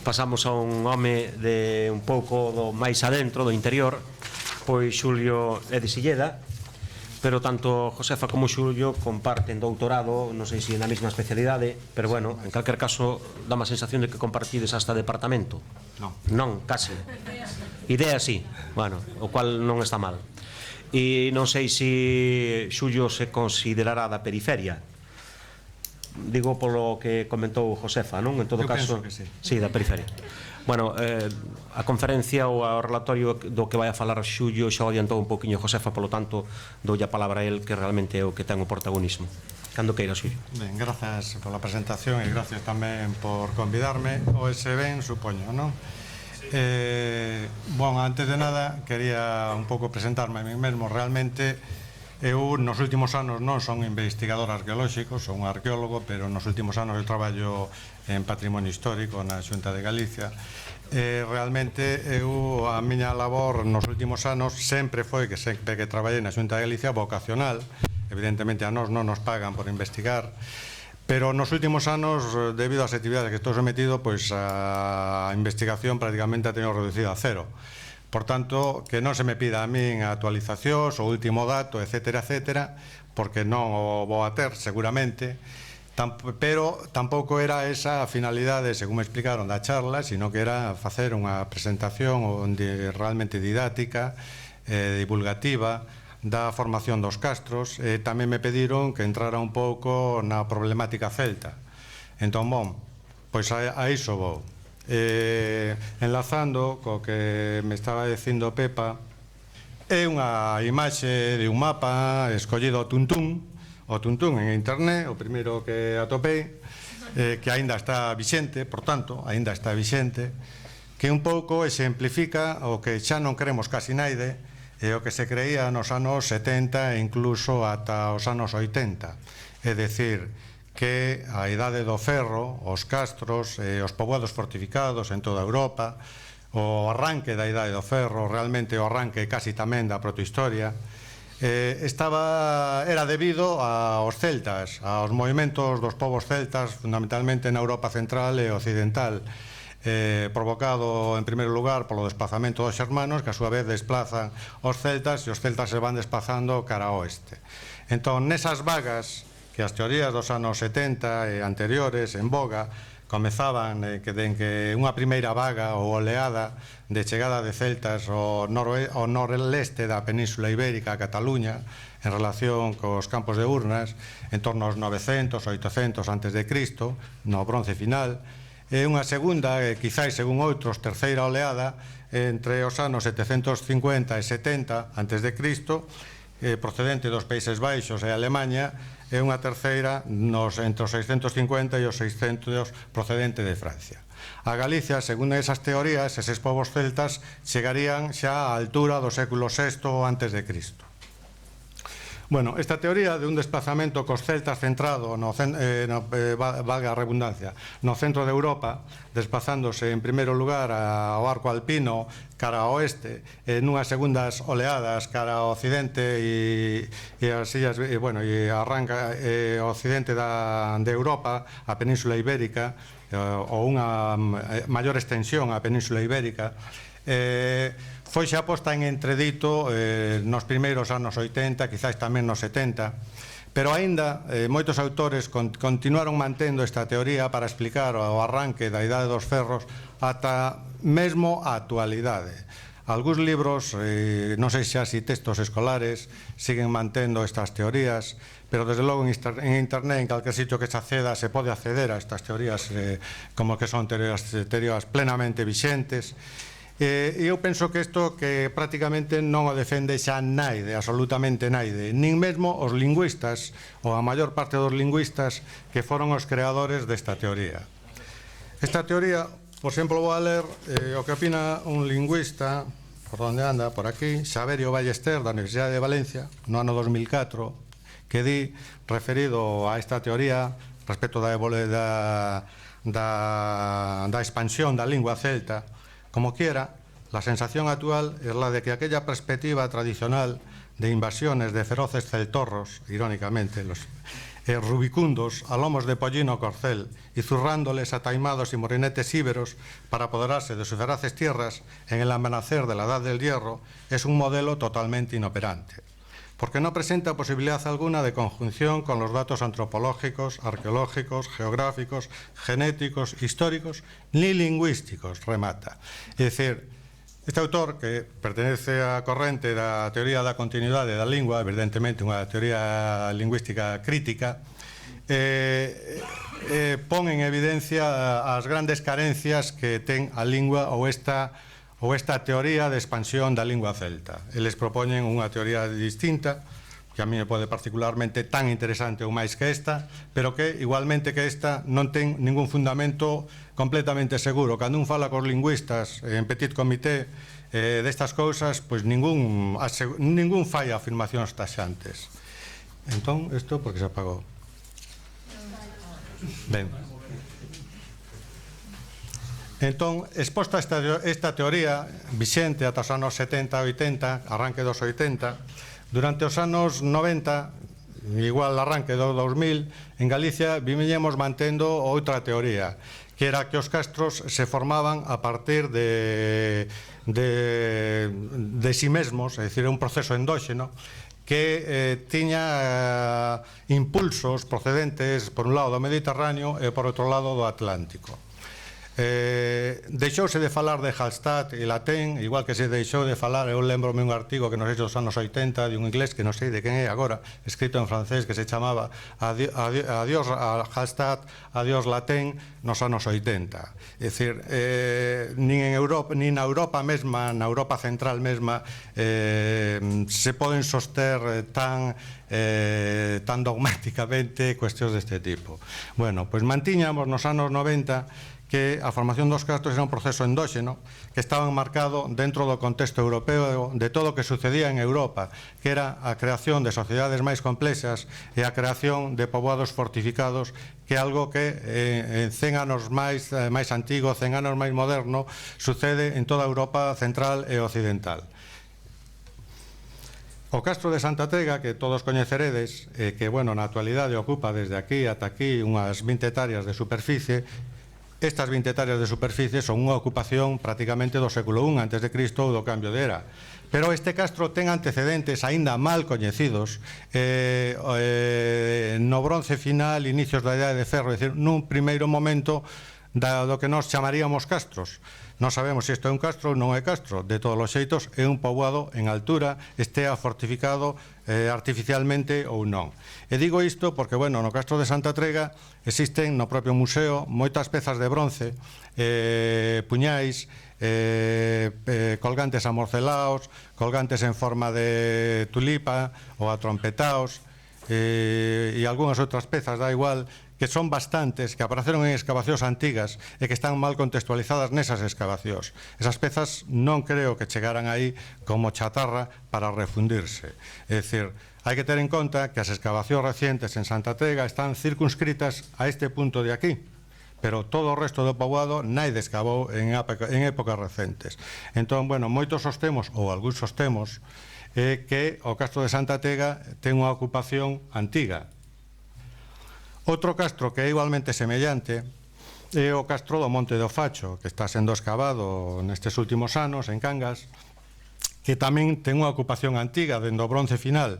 pasamos a un home de un pouco do máis adentro, do interior. Pois Xulio é de Silleda, pero tanto Josefa como Xulio comparten doutorado, non sei se na mesma especialidade, pero bueno, en calquer caso dá má sensación de que compartides hasta departamento. Non, case. Idea sí, bueno, o cual non está mal. E non sei se Xulio se considerará da periferia. Digo polo que comentou Josefa, non? En todo caso, que sí. Sí, da periferia. Bueno, a conferencia ou o relatorio do que vai a falar Xulio xa o adiantou un poquinho Josefa, polo tanto, doulle a palabra a él, que realmente é o que ten o protagonismo. Cando queira, Xulio. Ben, grazas pola presentación e gracias tamén por convidarme. O ese ben, supoño, non? Bueno, antes de nada, quería un pouco presentarme a mí mesmo. Realmente, eu nos últimos anos non son investigador arqueolóxico, son un arqueólogo, pero nos últimos anos eu traballo en patrimonio histórico na Xunta de Galicia. Realmente eu, a miña labor nos últimos anos sempre foi, que sempre que traballei na Xunta de Galicia, vocacional. Evidentemente a nós non nos pagan por investigar, pero nos últimos anos, debido ás actividades que estou sometido, pois a investigación prácticamente a teño reducido a cero. Por tanto, que non se me pida a min actualizacións, o último dato, etcétera, etcétera, porque non o vou a ter seguramente, pero tampouco era esa a finalidade, según me explicaron, da charla, sino que era facer unha presentación onde realmente didáctica, divulgativa, da formación dos castros. Tamén me pediron que entrara un pouco na problemática celta. Entón, bon, pois a iso vou. Enlazando co que me estaba dicindo Pepa, é unha imaxe de un mapa escollido o Tuntún en internet, o primeiro que atopei, que aínda está vixente, por tanto, aínda está vixente, que un pouco exemplifica o que xa non queremos casi naide, e o que se creía nos anos 70 e incluso ata os anos 80, é dicir, que a idade do ferro, os castros, os poboados fortificados en toda Europa, o arranque da idade do ferro, realmente o arranque casi tamén da protohistoria, era debido aos celtas, aos movimentos dos povos celtas, fundamentalmente na Europa central e occidental, provocado en primeiro lugar polo desplazamento dos xermanos, que a súa vez desplazan os celtas e os celtas se van desplazando cara ao oeste. Entón, nesas vagas que as teorías dos anos 70 e anteriores en boga comezaban en que unha primeira vaga ou oleada de chegada de celtas ao norleste da Península Ibérica a Cataluña en relación cos campos de urnas en torno aos 900, 800 antes de Cristo, no bronce final, e unha segunda, quizáis según outros, terceira oleada entre os anos 750 e 70 antes de Cristo, procedente dos Países Baixos e Alemanha, e unha terceira entre os 650 e os 600 procedente de Francia. A Galicia, segundo esas teorías, eses povos celtas chegarían xa á altura do século VI antes de Cristo. Bueno, esta teoría de un desplazamento cos celtas centrado valga a redundancia, no centro de Europa, desplazándose en primeiro lugar ao arco alpino cara ao oeste, nunhas segundas oleadas cara ao occidente e as illas, bueno, e arranca o occidente de Europa, a Península Ibérica, ou unha maior extensión á Península Ibérica, foi xa posta en entredito nos primeiros anos 80, quizáis tamén nos 70, pero aínda moitos autores continuaron mantendo esta teoría para explicar o arranque da idade dos ferros ata mesmo a actualidade. Algúns libros, non sei xa se textos escolares, siguen mantendo estas teorías, pero desde logo en internet, en calquer sitio que se acceda, se pode acceder a estas teorías como que son teorías plenamente vixentes. E eu penso que isto que prácticamente non o defende xa naide, absolutamente naide, nin mesmo os lingüistas, ou a maior parte dos lingüistas que foron os creadores desta teoría. Esta teoría, por exemplo, vou a ler o que opina un lingüista, por onde anda, por aquí, Xaverio Ballester, da Universidade de Valencia, no ano 2004, que di, referido a esta teoría, respecto da expansión da lingua celta, como quiera, la sensación actual es la de que aquella perspectiva tradicional de invasiones de feroces celtorros, irónicamente, rubicundos a lomos de pollino corcel y zurrándoles a taimados y morinetes íberos para apoderarse de sus feraces tierras en el amanecer de la Edad del Hierro, es un modelo totalmente inoperante, porque no presenta posibilidad alguna de conjunción con los datos antropológicos, arqueológicos, geográficos, genéticos, históricos, ni lingüísticos, remata. É dicir, este autor, que pertenece á corrente da teoría da continuidade da lingua, evidentemente unha teoría lingüística crítica, pon en evidencia as grandes carencias que ten a lingua ou esta teoría de expansión da lingua celta. Eles propoñen unha teoría distinta, que a mí me pode particularmente tan interesante ou máis que esta, pero que, igualmente que esta, non ten ningún fundamento completamente seguro. Cando un fala cos lingüistas en petit comité destas cousas, pois ningún fai afirmacións taxantes. Entón, isto porque se apagou. Ben. Entón, exposta esta teoría vixente ata os anos 70 e 80, arranque dos 80, durante os anos 90, igual arranque do 2000, en Galicia viñemos mantendo outra teoría, que era que os castros se formaban a partir de si mesmos, é dicir, un proceso endóxeno, que tiña impulsos procedentes, por un lado, do Mediterráneo e, por outro lado, do Atlántico. Deixouse de falar de Hallstatt e Latén, igual que se deixou de falar, eu lembro-me un artigo que nos fixo dos anos 80 de un inglés que non sei de quen é agora, escrito en francés, que se chamaba Adiós a Hallstatt, Adiós Latén, nos anos 80. É dicir, nin na Europa mesma, na Europa central mesma, se poden soster tan dogmáticamente cuestións deste tipo. Bueno, pois mantiñamos nos anos 90 que a formación dos castros era un proceso endóxeno que estaba enmarcado dentro do contexto europeo de todo o que sucedía en Europa, que era a creación de sociedades máis complexas e a creación de poboados fortificados, que é algo que en 100 anos máis antigo, 100 anos máis moderno, sucede en toda a Europa central e occidental. O castro de Santa Trega, que todos coñeceredes, que, bueno, na actualidade ocupa desde aquí ata aquí unhas 20 hectáreas de superficie. Estas 20 hectáreas de superficie son unha ocupación prácticamente do século I antes de Cristo ou do cambio de era. Pero este castro ten antecedentes aínda mal coñecidos no bronce final, inicios da Idade de Ferro, é dicir, nun primeiro momento do que nós chamaríamos castros. Non sabemos se isto é un castro ou non é castro. De todos os xeitos, é un poboado en altura, estea fortificado artificialmente ou non. E digo isto porque, bueno, no castro de Santa Trega existen no propio museo moitas pezas de bronce, puñais, colgantes amorcelaos, colgantes en forma de tulipa ou atrompetaos, e algunhas outras pezas, da igual, que son bastantes, que apareceron en excavacións antigas e que están mal contextualizadas nesas excavacións. Esas pezas non creo que chegaran aí como chatarra para refundirse. É dicir, hai que ter en conta que as excavacións recientes en Santa Trega están circunscritas a este punto de aquí, pero todo o resto do poboado naide excavou en épocas recentes. Entón, bueno, moitos sostemos, ou algúns sostemos, que o castro de Santa Trega ten unha ocupación antiga. Outro castro que é igualmente semellante é o castro do Monte do Facho, que está sendo excavado nestes últimos anos en Cangas, que tamén ten unha ocupación antiga dende o bronce final.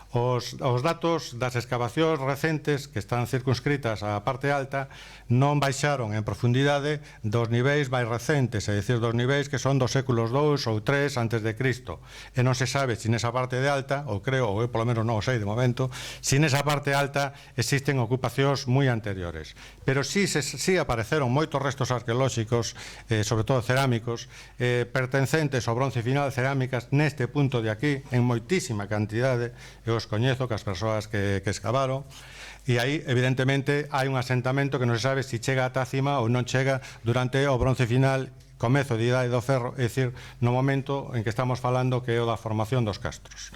Os datos das excavacións recentes que están circunscritas á parte alta non baixaron en profundidade dos niveis máis recentes, é dicir, dos niveis que son dos séculos II ou III antes de Cristo. E non se sabe se nesa parte de alta, ou creo, ou eu polo menos non o sei de momento, se nesa parte alta existen ocupacións moi anteriores. Pero sí apareceron moitos restos arqueolóxicos, sobre todo cerámicos, pertencentes ao bronce final, cerámicas neste punto de aquí, en moitísima cantidade. Eu os coñezo, que as persoas que excavaron, e aí, evidentemente, hai un asentamento que non se sabe se chega ata a cima ou non chega durante o bronce final, comezo de Idade do Ferro, é dicir, no momento en que estamos falando que é o da formación dos castros.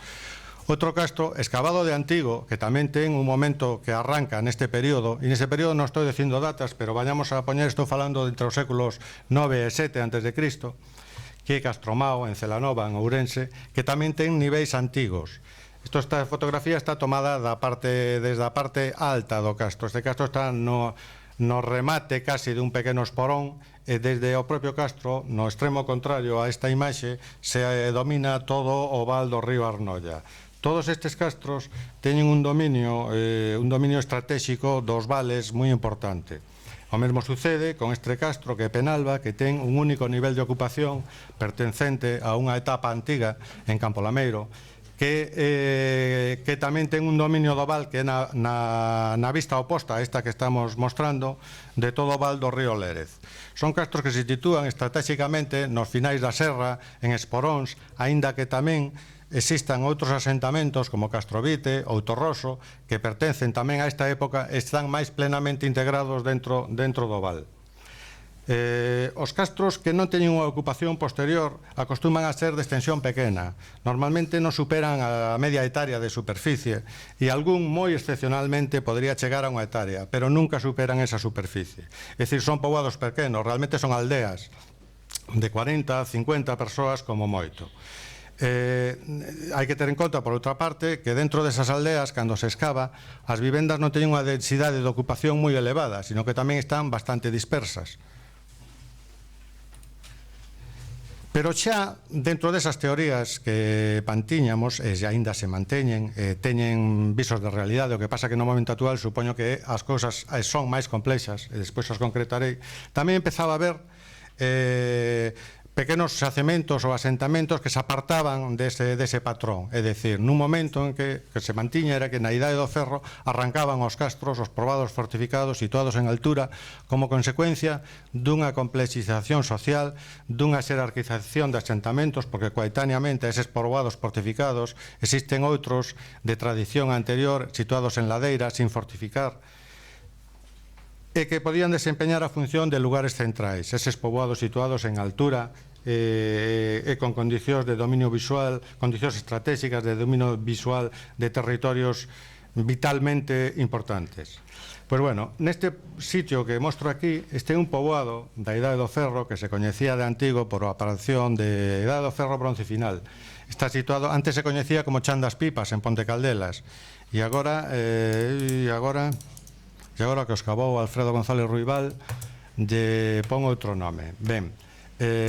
Outro castro, excavado de antigo, que tamén ten un momento que arranca neste período, e neste período non estou dicindo datas, pero vayamos a poñer, estou falando entre os séculos 9 e 7 antes de Cristo, que é Castromao, en Celanova, en Ourense, que tamén ten niveis antigos. Esta fotografía está tomada desde a parte alta do castro. Este castro está no remate casi de un pequeno esporón, e desde o propio castro, no extremo contrario a esta imaxe, se domina todo o val do río Arnolla. Todos estes castros teñen un dominio estratégico dos vales moi importante. O mesmo sucede con este castro que é Penalba, que ten un único nivel de ocupación pertencente a unha etapa antiga en Campo Lameiro, que tamén ten un dominio do val que é na vista oposta a esta que estamos mostrando de todo o val do río Lérez. Son castros que se sitúan estratégicamente nos finais da serra, en esporóns, aínda que tamén existan outros asentamentos como Castrovite ou Torroso que pertencen tamén a esta época e están máis plenamente integrados dentro do val. Os castros que non teñen unha ocupación posterior acostuman a ser de extensión pequena, normalmente non superan a media hectárea de superficie e algún moi excepcionalmente podría chegar a unha hectárea, pero nunca superan esa superficie. É dicir, son poboados pequenos, realmente son aldeas de 40, 50 persoas como moito. Hai que ter en conta, por outra parte, que dentro desas aldeas, cando se excava, as vivendas non teñen unha densidade de ocupación moi elevada, sino que tamén están bastante dispersas. Pero xa dentro desas teorías que pantiñamos, e aínda se manteñen, teñen visos de realidade, o que pasa que no momento actual supoño que as cousas son máis complexas, e despois as concretarei, tamén empezaba a ver pequenos xacementos ou asentamentos que se apartaban dese patrón. É dicir, nun momento en que se mantiña era que na Idade do Ferro arrancaban os castros, os poboados fortificados situados en altura como consecuencia dunha complexización social, dunha xerarquización de asentamentos, porque coetáneamente a eses poboados fortificados existen outros de tradición anterior situados en ladeiras sin fortificar, e que podían desempeñar a función de lugares centrais, eses poboados situados en altura e con condicións de dominio visual, condicións estratégicas de dominio visual de territorios vitalmente importantes. Pois bueno, neste sitio que mostro aquí, este é un poboado da Idade do Ferro que se coñecía de antigo por a aparición de Idade do Ferro bronce final. Está situado, antes se coñecía como Chan das Pipas en Ponte Caldelas, e agora que os cavou Alfredo González Ruibal lle pon outro nome. Ben,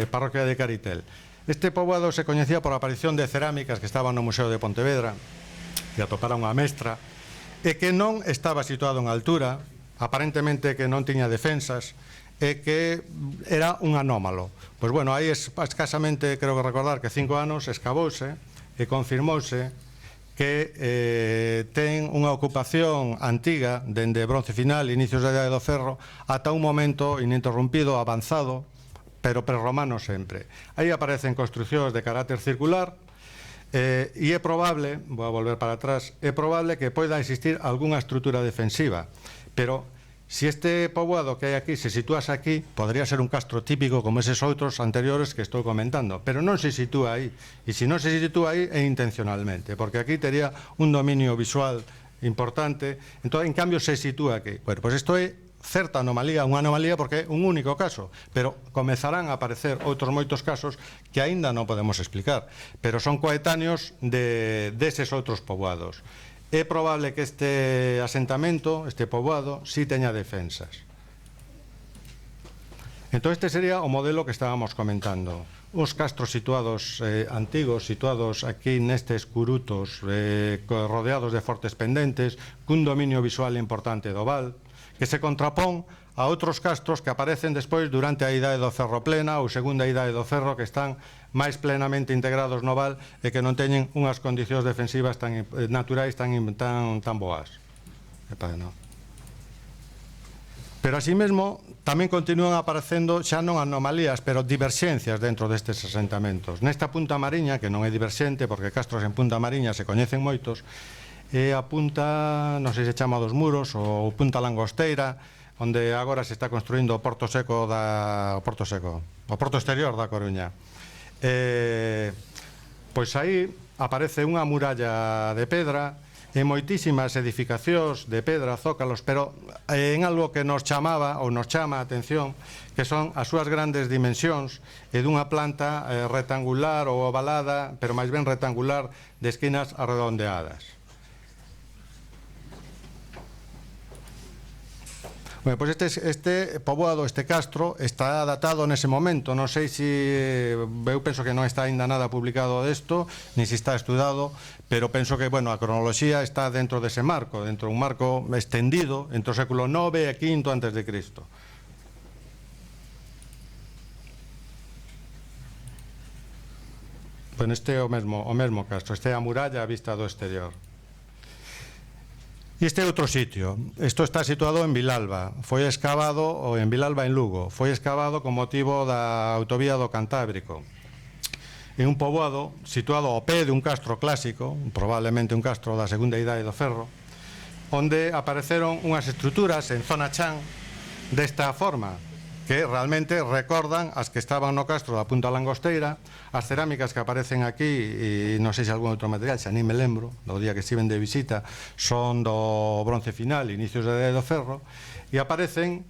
parroquia de Caritel. Este poboado se coñecía por a aparición de cerámicas que estaban no Museo de Pontevedra, que atoparon unha mestra, e que non estaba situado en altura, aparentemente que non tiña defensas, e que era un anómalo. Pois bueno, aí escasamente, creo que recordar que 5 anos escavouse e confirmouse que ten unha ocupación antiga dende bronce final, inicios da Idade do Ferro, ata un momento ininterrumpido, avanzado, pero prerromano sempre. Aí aparecen construcións de carácter circular e é probable, vou a volver para atrás, é probable que poida existir algunha estrutura defensiva, pero se este poboado que hai aquí se situase aquí, podría ser un castro típico como eses outros anteriores que estou comentando, pero non se sitúa aí, e se non se sitúa aí é intencionalmente, porque aquí tería un dominio visual importante, entón, en cambio se sitúa aquí. Bueno, pois isto é certa anomalía, unha anomalía porque é un único caso, pero comezarán a aparecer outros moitos casos que aínda non podemos explicar, pero son coetáneos deses outros poboados. É probable que este asentamento, este poboado, sí teña defensas. Entón, este sería o modelo que estábamos comentando. Uns castros situados antigos, situados aquí nestes curutos, rodeados de fortes pendentes, cun dominio visual importante do val, que se contrapón a outros castros que aparecen despois durante a Idade do Ferro plena ou segunda Idade do Ferro, que están máis plenamente integrados no val e que non teñen unhas condicións defensivas tan naturais tan boas. Pero así mesmo tamén continúan aparecendo xa non anomalías, pero diverxencias dentro destes asentamentos. Nesta Punta Mariña, que non é diverxente porque castros en Punta Mariña se coñecen moitos, é a punta, non sei se chama dos Muros ou Punta Langosteira, onde agora se está construindo o porto exterior da Coruña. Pois aí aparece unha muralla de pedra en moitísimas edificacións de pedra, zócalos, pero en algo que nos chamaba ou nos chama a atención, que son as súas grandes dimensións e dunha planta rectangular ou ovalada, pero máis ben rectangular, de esquinas arredondeadas. Bueno, pois este poboado, este castro, está datado nese momento. Non sei se... Eu penso que non está ainda nada publicado desto, ni se está estudado, pero penso que, bueno, a cronoloxía está dentro dese marco, dentro un marco extendido entre o século IX e V antes de Cristo. Bueno, este é o mesmo castro, este é a muralla a vista do exterior. Este é outro sitio. Isto está situado en Vilalba. Foi escavado, ou en Vilalba, en Lugo. Foi escavado con motivo da autovía do Cantábrico. É un poboado situado ao pé de un castro clásico, probablemente un castro da segunda idade do ferro, onde apareceron unhas estruturas en zona chan desta forma, que realmente recordan as que estaban no castro da Punta Langosteira. As cerámicas que aparecen aquí, e non sei se algún outro material, xa ni me lembro, do día que estiven de visita, son do bronce final, inicios da idade do ferro, e aparecen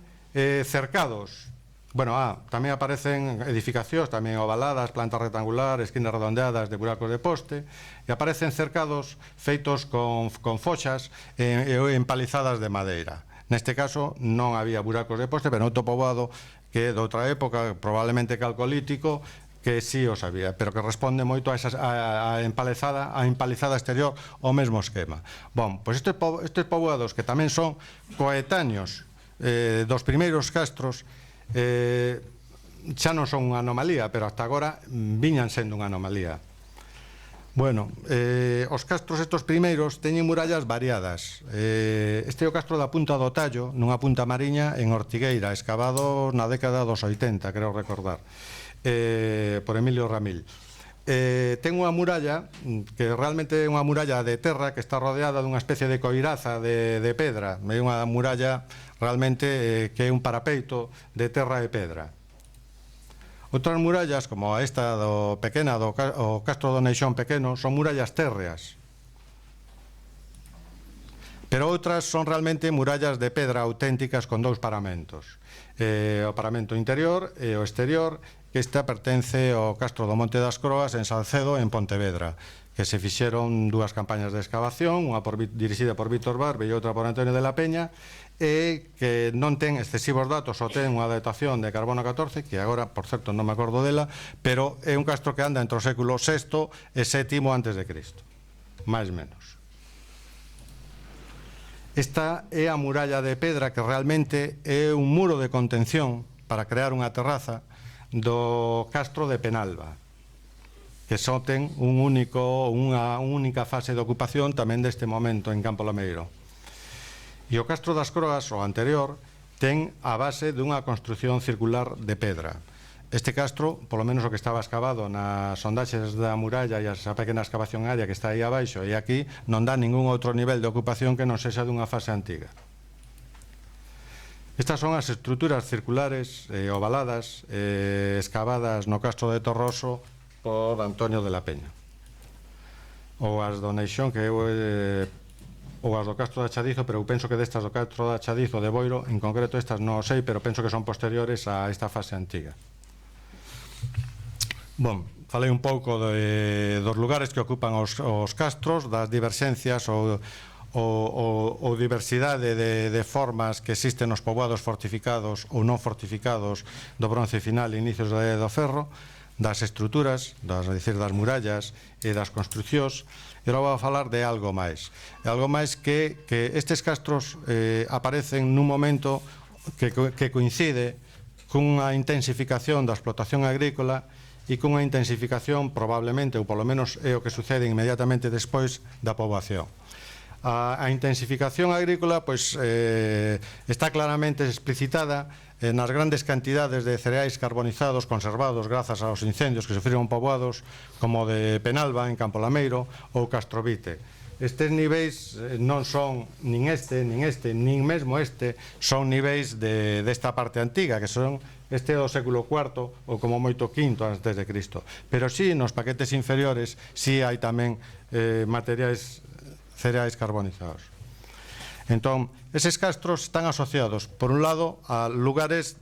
cercados. Bueno, tamén aparecen edificacións, tamén ovaladas, plantas rectangulares, esquinas redondeadas de buracos de poste, e aparecen cercados feitos con foxas e empalizadas de madeira. Neste caso non había buracos de poste, pero outro poboado que de outra época, probablemente calcolítico, que sí os había, pero que responde moito a empalizada exterior ao mesmo esquema. Bon, pois estes poboados que tamén son coetáneos dos primeiros castros, xa non son unha anomalía, pero hasta agora viñan sendo unha anomalía. Bueno, os castros estos primeiros teñen murallas variadas. Este é o castro da Punta do Tallo, nunha punta mariña en Ortigueira, escavado na década dos 80, creo recordar, por Emilio Ramil. Ten unha muralla que realmente é unha muralla de terra que está rodeada dunha especie de coiraza de pedra. É unha muralla realmente que é un parapeito de terra e pedra. Outras murallas, como esta pequena, o castro do Neixón pequeno, son murallas térreas. Pero outras son realmente murallas de pedra auténticas con dous paramentos. O paramento interior e o exterior, que esta pertence ao castro do Monte das Croas en Salcedo, en Pontevedra, que se fixeron dúas campañas de excavación, unha dirixida por Víctor Barbe e outra por Antonio de la Peña, e que non ten excesivos datos, só ten unha datación de carbono 14, que agora, por certo, non me acordo dela, pero é un castro que anda entre o século VI e VII antes de Cristo, máis menos. Esta é a muralla de pedra que realmente é un muro de contención para crear unha terraza do castro de Penalba, que só ten unha única fase de ocupación tamén deste momento en Campo Lameiro. E o castro das Croas, o anterior, ten a base dunha construción circular de pedra. Este castro, polo menos o que estaba excavado nas sondaxes da muralla e esa pequena excavación área que está aí abaixo e aquí, non dá ningún outro nivel de ocupación que non sexa dunha fase antiga. Estas son as estruturas circulares ovaladas excavadas no castro de Torroso por Antonio de la Peña. Ou as do Neixón, que eu ou as do castro da Chadizo, pero eu penso que destas do castro da Chadizo de Boiro, en concreto estas non o sei, pero penso que son posteriores a esta fase antiga. Bon, falei un pouco dos lugares que ocupan os castros, das diverxencias ou diversidade de formas que existen nos poboados fortificados ou non fortificados do bronce final e inicios da Idade do Ferro, das estruturas, das murallas e das construcións. E agora vou falar de algo máis. Algo máis que estes castros aparecen nun momento que coincide cunha intensificación da explotación agrícola e cunha intensificación probablemente, ou polo menos é o que sucede inmediatamente despois da poboación. A intensificación agrícola está claramente explicitada nas grandes cantidades de cereais carbonizados conservados grazas aos incendios que sufriron poboados como de Penalba en Campo Lameiro ou Castrovite. Estes niveis non son nin mesmo este, son niveis desta parte antiga, que son este do século IV ou como moito V antes de Cristo. Pero sí, nos paquetes inferiores, sí hai tamén materiais cereais carbonizados. Entón, eses castros están asociados, por un lado, a lugares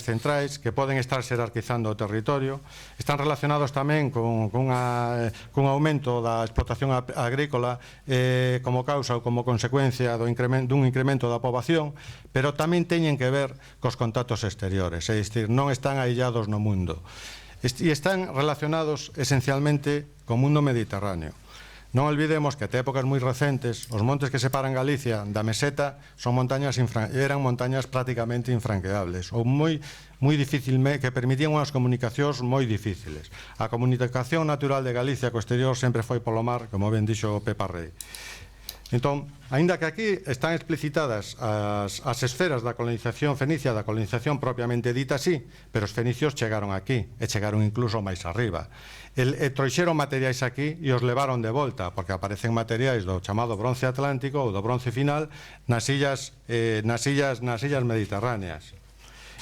centrais que poden estar xerarquizando o territorio, están relacionados tamén cun aumento da explotación agrícola como causa ou como consecuencia dun incremento da poboación, pero tamén teñen que ver cos contactos exteriores, é dicir, non están aillados no mundo, e están relacionados esencialmente co mundo mediterráneo. Non olvidemos que até épocas moi recentes os montes que separan Galicia da meseta eran montañas prácticamente infranqueables ou moi dificilmente, que permitían unhas comunicacións moi difíciles. A comunicación natural de Galicia co exterior sempre foi polo mar, como ben dixo Pepa Rei. Entón, aínda que aquí están explicitadas as esferas da colonización fenicia, da colonización propiamente dita así, pero os fenicios chegaron aquí e chegaron incluso máis arriba. Trouxeron materiais aquí e os levaron de volta, porque aparecen materiais do chamado bronce atlántico ou do bronce final nas illas mediterráneas.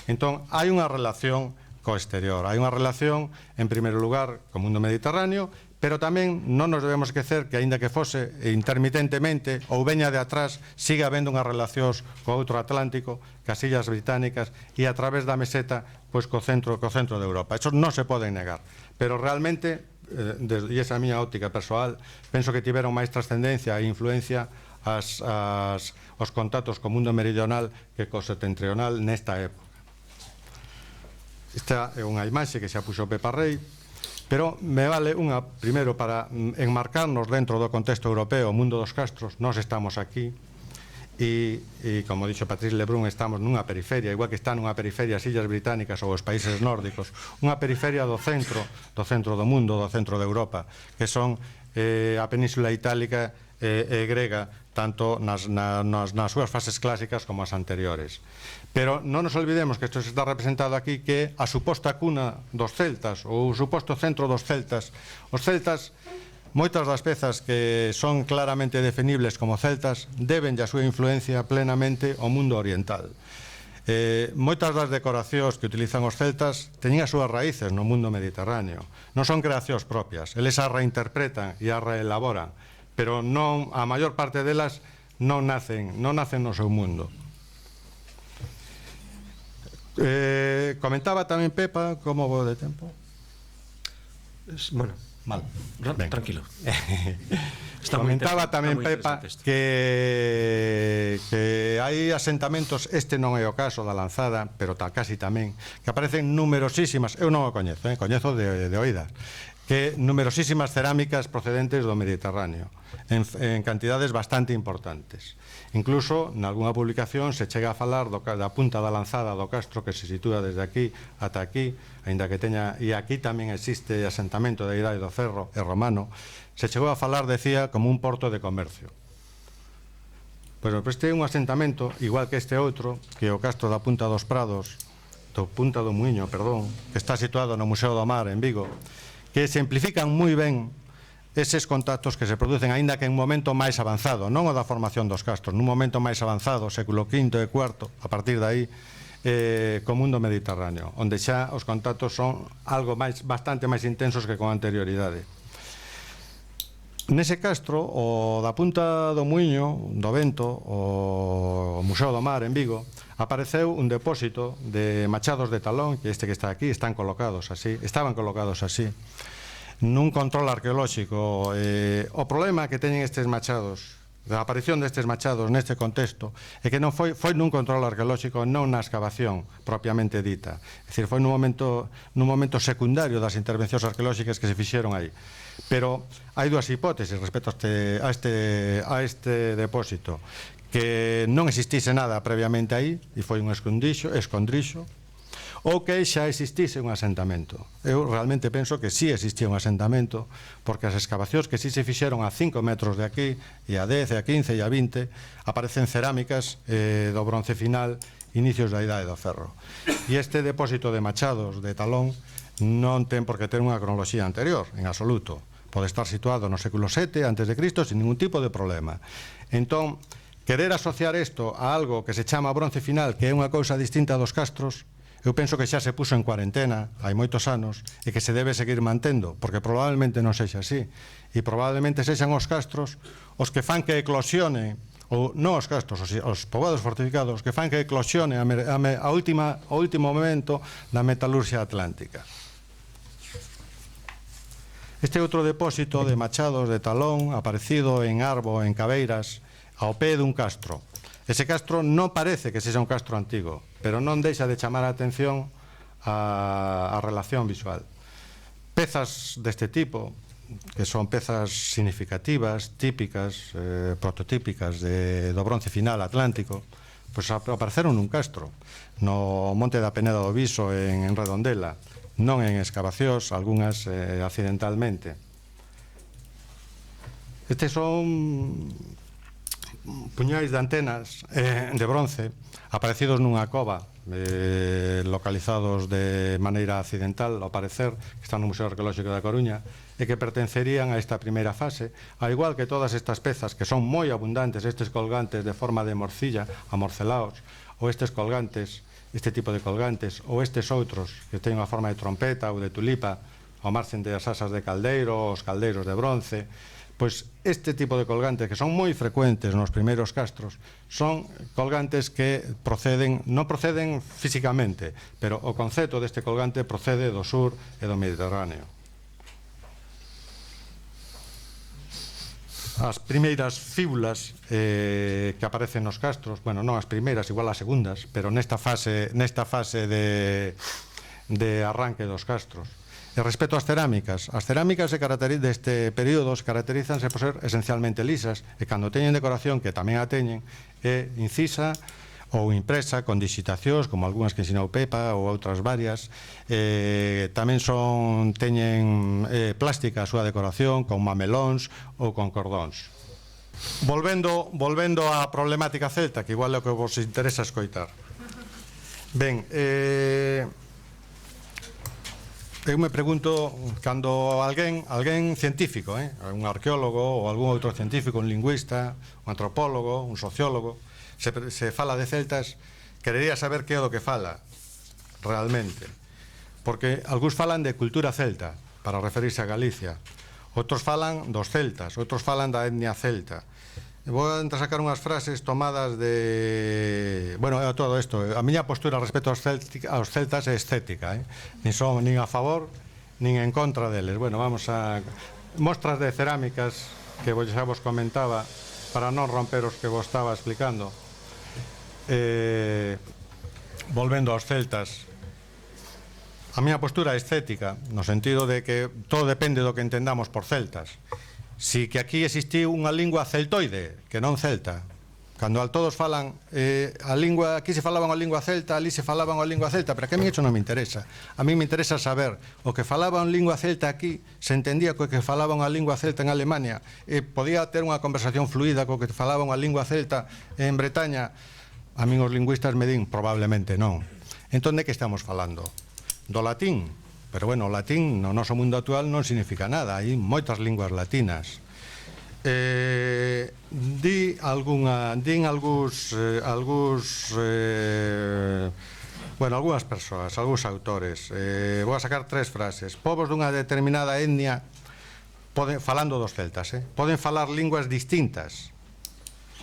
Entón, hai unha relación co exterior, hai unha relación, en primeiro lugar, co mundo mediterráneo, pero tamén non nos debemos esquecer que, aínda que fose intermitentemente ou veña de atrás, sigue habendo unhas relacións co outro Atlántico, cas illas británicas e a través da meseta, pois co centro de Europa. Eso non se poden negar, pero realmente, e esa a miña óptica persoal, penso que tiveron máis trascendencia e influencia os contactos co mundo meridional que co setentrional nesta época. Esta é unha imaxe que xa puxo Pepa Rei, pero me vale unha, primeiro, para enmarcarnos dentro do contexto europeo, o mundo dos castros. Nós estamos aquí e como dixo Patrice Lebrun, estamos nunha periferia, igual que está nunha periferia as illas británicas ou os países nórdicos, unha periferia do centro do mundo, do centro de Europa, que son a península itálica e grega, tanto nas súas fases clásicas como as anteriores. Pero non nos olvidemos que isto se está representado aquí, que a suposta cuna dos celtas ou o suposto centro dos celtas. Os celtas, moitas das pezas que son claramente definibles como celtas, deben a súa influencia plenamente ao mundo oriental. Moitas das decoracións que utilizan os celtas teñen as súas raíces no mundo mediterráneo. Non son creacións propias, eles as reinterpretan e as reelaboran, pero non, a maior parte delas non nacen no seu mundo. Comentaba tamén Pepa, como vou de tempo? Bueno, mal, tranquilo. Comentaba tamén Pepa que hai asentamentos, este non é o caso da Lanzada, pero casi tamén, que aparecen numerosísimas, eu non o coñezo, coñezo de oídas, que numerosísimas cerámicas procedentes do Mediterráneo, en cantidades bastante importantes. Incluso, nalgúna publicación, se chega a falar da punta da Lanzada do castro, que se sitúa desde aquí ata aquí, aínda que teña, e aquí tamén existe asentamento da idade do ferro e romano, se chegou a falar, decía, como un porto de comercio. Pois este é un asentamento, igual que este outro, que é o castro da Punta dos Prados, Punta do Muiño, perdón, que está situado no Museo do Mar, en Vigo, que exemplifican moi ben eses contactos que se producen, aínda que en un momento máis avanzado, non o da formación dos castros, nun momento máis avanzado, século V e IV, a partir de aí, co mundo mediterráneo, onde xa os contactos son algo bastante máis intensos que con anterioridade. Nese castro, o da Punta do Muiño, do Vento, o Museo do Mar, en Vigo, apareceu un depósito de machados de talón, que este que está aquí, estaban colocados así, nun control arqueolóxico. O problema que teñen estes machados, a aparición destes machados neste contexto, é que non foi nun control arqueolóxico, non na excavación propiamente dita. É dicir, foi nun momento secundario das intervencións arqueolóxicas que se fixeron aí. Pero hai dúas hipótesis respecto a este depósito: que non existise nada previamente aí e foi un escondrixo, ou que xa existise un asentamento. Eu realmente penso que sí existía un asentamento, porque as excavacións que sí se fixeron a 5 metros de aquí, e a 10, e a 15, e a 20, aparecen cerámicas do bronce final, inicios da idade do ferro. E este depósito de machados de talón non ten por que ter unha cronoloxía anterior, en absoluto. Pode estar situado no século VII a.C. sin ningún tipo de problema. Entón, querer asociar isto a algo que se chama bronce final, que é unha cousa distinta dos castros, eu penso que xa se puso en cuarentena hai moitos anos e que se debe seguir mantendo, porque probablemente non sexa así, e probablemente sexan os castros os que fan que eclosione, ou non os castros, os poboados fortificados, que fan que eclosione o último momento da metalurxia atlántica. Este outro depósito de machados de talón aparecido en Arbo, en Cabeiras, ao pé dun castro. Ese castro non parece que sexa un castro antigo, pero non deixa de chamar a atención a relación visual. Pezas deste tipo, que son pezas significativas, típicas, prototípicas do bronce final atlántico, pois apareceron nun castro, no Monte da Peneda do Viso, en Redondela, non en excavacións, algunhas accidentalmente. Estes son puñais de antenas de bronce aparecidos nunha cova, localizados de maneira accidental, ao parecer, que están no Museo Arqueolóxico da Coruña, e que pertencerían a esta primeira fase, ao igual que todas estas pezas, que son moi abundantes, estes colgantes de forma de morcilla, amorcelaos, ou estes colgantes, este tipo de colgantes, ou estes outros, que teñen a forma de trompeta ou de tulipa, ao marxen das asas de caldeiro, os caldeiros de bronce. Pois este tipo de colgantes, que son moi frecuentes nos primeiros castros, son colgantes que non proceden físicamente, pero o concepto deste colgante procede do sur e do Mediterráneo. As primeiras fíbulas que aparecen nos castros, bueno, non as primeiras, igual as segundas, pero nesta fase de arranque dos castros. E respecto ás cerámicas deste período caracterízanse por ser esencialmente lisas e cando teñen decoración, que tamén a teñen, é incisa ou impresa con dixitacións, como algunhas que ensinou Pepa ou outras varias. Tamén teñen plástica a súa decoración, con mamelóns ou con cordóns. Volvendo á problemática celta, que igual é o que vos interesa escoitar. Ben, eu me pregunto, cando alguén científico, un arqueólogo ou algún outro científico, un lingüista, un antropólogo, un sociólogo, se fala de celtas, querería saber que é do que fala realmente, porque algúns falan de cultura celta para referirse a Galicia, outros falan dos celtas, outros falan da etnia celta. Vou a sacar unhas frases tomadas de... Bueno, todo isto. A miña postura respecto aos celtas é estética, nin son nin a favor, nin en contra deles. Bueno, vamos a... Mostras de cerámicas que xa vos comentaba, para non romper os que vos estaba explicando. Volvendo aos celtas, a miña postura é estética, no sentido de que todo depende do que entendamos por celtas. Si que aquí existiu unha lingua celtoide, que non celta. Cando todos falan a lingua, aquí se falaba unha lingua celta, ali se falaba unha lingua celta, pero que a mí iso non me interesa. A mí me interesa saber o que falaba unha lingua celta aquí se entendía co que falaba unha lingua celta en Alemania, e podía ter unha conversación fluida co que falaba unha lingua celta en Bretaña. A min os lingüistas me din probablemente non. Entón, de que estamos falando? Do latín? Pero, bueno, o latín no noso mundo actual non significa nada, hai moitas linguas latinas. Din algúns algunhas persoas, algúns autores. Vou a sacar 3 frases. Povos dunha determinada etnia, falando dos celtas, poden falar linguas distintas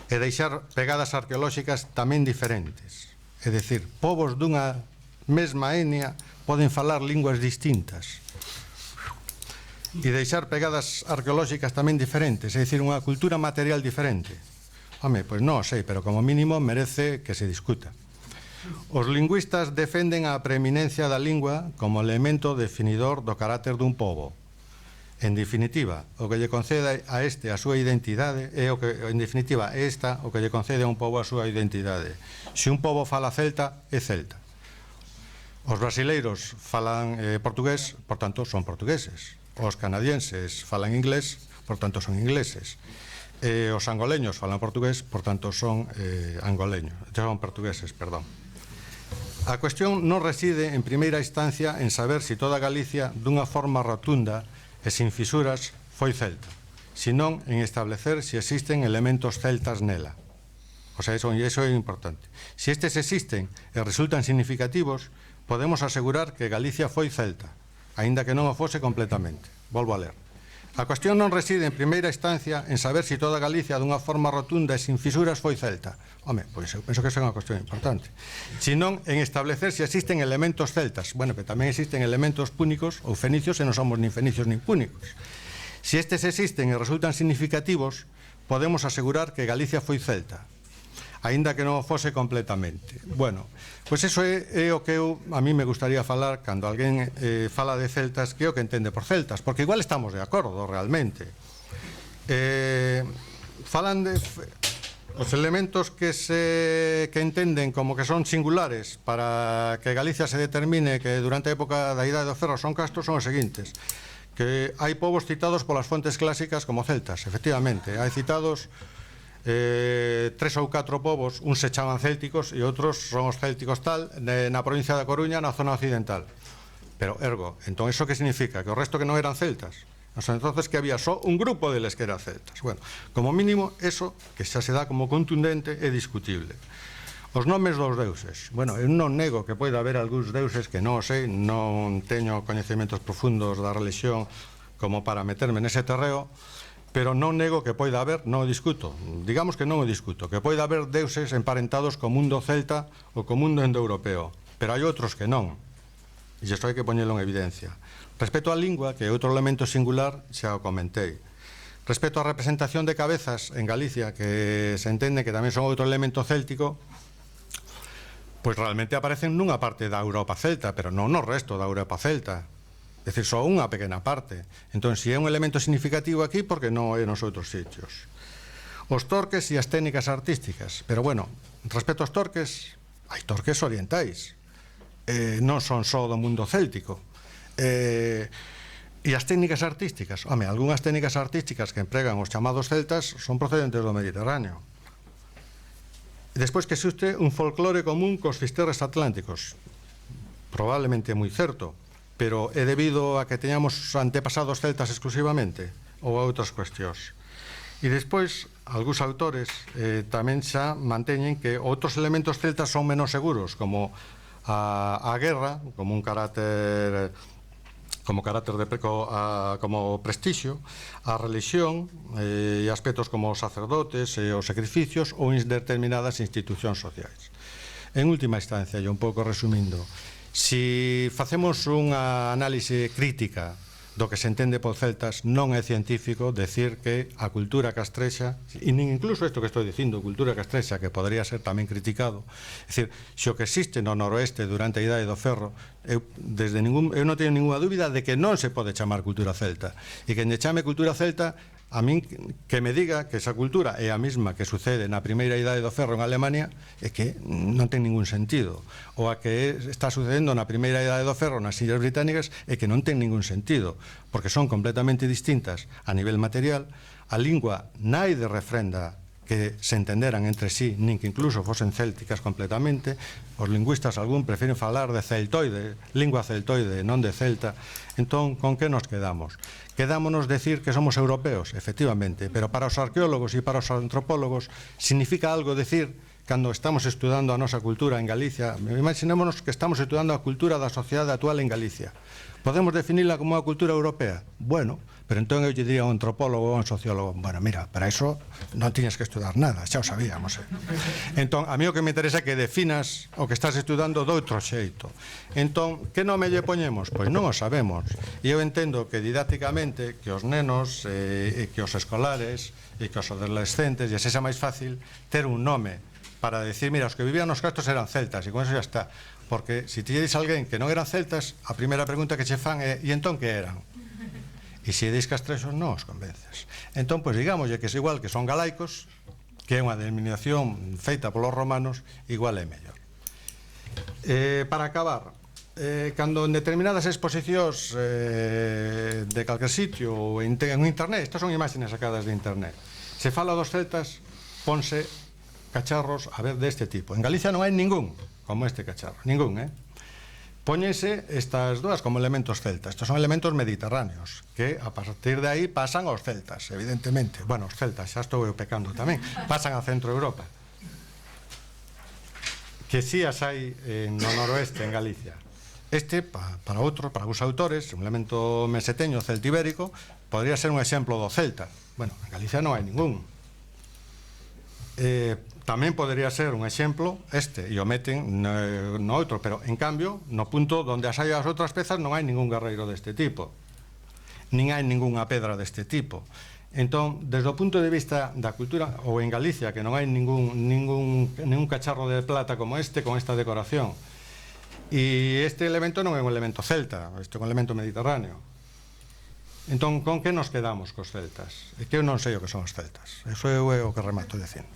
e deixar pegadas arqueolóxicas tamén diferentes. É dicir, povos dunha mesma etnia poden falar linguas distintas e deixar pegadas arqueolóxicas tamén diferentes, é dicir, unha cultura material diferente. Home, pois non sei, pero como mínimo merece que se discuta. Os lingüistas defenden a preeminencia da lingua como elemento definidor do carácter dun pobo. En definitiva, o que lle concede a este a súa identidade é o que, en definitiva, esta o que lle concede a un pobo a súa identidade. Se un pobo fala celta, é celta. Os brasileiros falan portugués, por tanto, son portugueses. Os canadienses falan inglés, por tanto, son ingleses. Os angoleños falan portugués, por tanto, son portugueses, perdón. A cuestión non reside, en primeira instancia, en saber se toda Galicia, dunha forma rotunda e sin fisuras, foi celta, senón en establecer se existen elementos celtas nela. O sea, eso é importante. Se estes existen e resultan significativos, podemos asegurar que Galicia foi celta, aínda que non o fose completamente. Volvo a ler. A cuestión non reside en primeira instancia en saber se toda Galicia dunha forma rotunda e sin fisuras foi celta. Home, pois eu penso que esa é unha cuestión importante. Senón en establecer se existen elementos celtas. Bueno, que tamén existen elementos púnicos ou fenicios e non somos nin fenicios nin púnicos. Se estes existen e resultan significativos, podemos asegurar que Galicia foi celta, aínda que non o fose completamente. Bueno, pois iso é o que a mí me gustaría falar cando alguén fala de celtas, que é o que entende por celtas, porque igual estamos de acordo realmente. Falan de os elementos que entenden como que son singulares para que Galicia se determine que durante a época da Idade do Ferro son castros son os seguintes: que hai povos citados polas fontes clásicas como celtas, efectivamente, hai citados 3 ou 4 povos, uns se chaman célticos e outros son os célticos tal, na provincia da Coruña, na zona occidental. Pero, ergo, entón, iso que significa? Que o resto que non eran celtas? O sea, entonces que había só un grupo deles que eran celtas. Bueno, como mínimo, eso que xa se dá como contundente é discutible. Os nomes dos deuses. Bueno, eu non nego que poida haber algúns deuses que non o sei, non teño coñecementos profundos da religión como para meterme nese terreo, pero non nego que poida haber, non o discuto, digamos que non o discuto, que poida haber deuses emparentados co mundo celta ou co mundo indoeuropeo, pero hai outros que non, e isto hai que poñelo en evidencia. Respecto á lingua, que é outro elemento singular, xa o comentei. Respecto á representación de cabezas en Galicia, que se entende que tamén son outro elemento céltico, pois realmente aparecen nunha parte da Europa celta, pero non no resto da Europa celta. É dicir, só unha pequena parte. Entón, se é un elemento significativo aquí, porque non é nos outros sitios. Os torques e as técnicas artísticas. Pero, bueno, respecto aos torques, hai torques orientais. Non son só do mundo céltico. E as técnicas artísticas? Home, algunhas técnicas artísticas que empregan os chamados celtas son procedentes do Mediterráneo. Despois que existe un folclore común cos fisterres atlánticos. Probablemente moi certo, pero é debido a que teñamos antepasados celtas exclusivamente ou a outras cuestións. E despois, algúns autores tamén xa manteñen que outros elementos celtas son menos seguros, como a guerra, como un carácter como prestixio, a religión e aspectos como os sacerdotes e os sacrificios ou determinadas institucións sociais. En última instancia, e un pouco resumindo, se facemos unha análise crítica do que se entende por celtas, non é científico decir que a cultura castrexa, e nin incluso isto que estou dicindo, cultura castrexa, que podría ser tamén criticado, é dicir, se o que existe no noroeste durante a Idade do Ferro, eu non teño ninguna dúbida de que non se pode chamar cultura celta, e que lle chame cultura celta, a min que me diga que esa cultura é a mesma que sucede na primeira Idade do Ferro en Alemania, é que non ten ningún sentido. Ou a que está sucedendo na primeira Idade do Ferro nas Illas Británicas é que non ten ningún sentido, porque son completamente distintas a nivel material. A lingua naide refrenda que se entenderan entre sí, nin que incluso fosen célticas completamente. Os lingüistas algún prefieren falar de celtoide, lingua celtoide, non de celta. Entón, con que nos quedamos? Quedámonos decir que somos europeos, efectivamente, pero para os arqueólogos e para os antropólogos significa algo decir, cando estamos estudando a nosa cultura en Galicia, imaginémonos que estamos estudando a cultura da sociedade actual en Galicia. Podemos definirla como unha cultura europea? Bueno, pero entón eu lle diría a un antropólogo ou a un sociólogo, bueno, mira, para iso non tiñas que estudar nada, xa o sabíamos. Entón, a mí o que me interesa é que definas o que estás estudando doutro xeito. Entón, que nome lle poñemos? Pois non o sabemos. E eu entendo que didácticamente que os nenos e que os escolares e que os adolescentes lle sexa máis fácil ter un nome para decir, mira, os que vivían nos castros eran celtas, e con eso xa está. Porque se ti lle dis a alguén que non eran celtas, a primeira pregunta que che fan é, e entón que eran? E se dis castrexos non os convences. Entón, pois digámoslle que é igual que son galaicos, que é unha denominación feita polos romanos, igual é mellor. Para acabar, cando en determinadas exposicións de calquer sitio ou en internet, estas son imágenes sacadas de internet, se fala dos celtas, ponse cacharros a ver deste tipo. En Galicia non hai ningún como este cacharro, ningún, Póñense estas dúas como elementos celtas. Estos son elementos mediterráneos, que a partir de aí pasan aos celtas, evidentemente. Bueno, os celtas, xa estou eu pecando tamén, pasan a Centro Europa. que si as hai no noroeste, en Galicia. Este, para outros, para alguns autores, un elemento meseteño celtibérico, podría ser un exemplo do celta. Bueno, en Galicia non hai ningún. Tamén podría ser un exemplo este, e o meten no outro, pero en cambio, no punto onde as hai as outras pezas non hai ningún guerreiro deste tipo, nin hai ningunha pedra deste tipo. Entón, desde o punto de vista da cultura, ou en Galicia, que non hai ningún cacharro de plata como este, con esta decoración, e este elemento non é un elemento celta, este é un elemento mediterráneo. Entón, con que nos quedamos cos celtas? É que eu non sei o que son os celtas, eso é o que remato dicindo.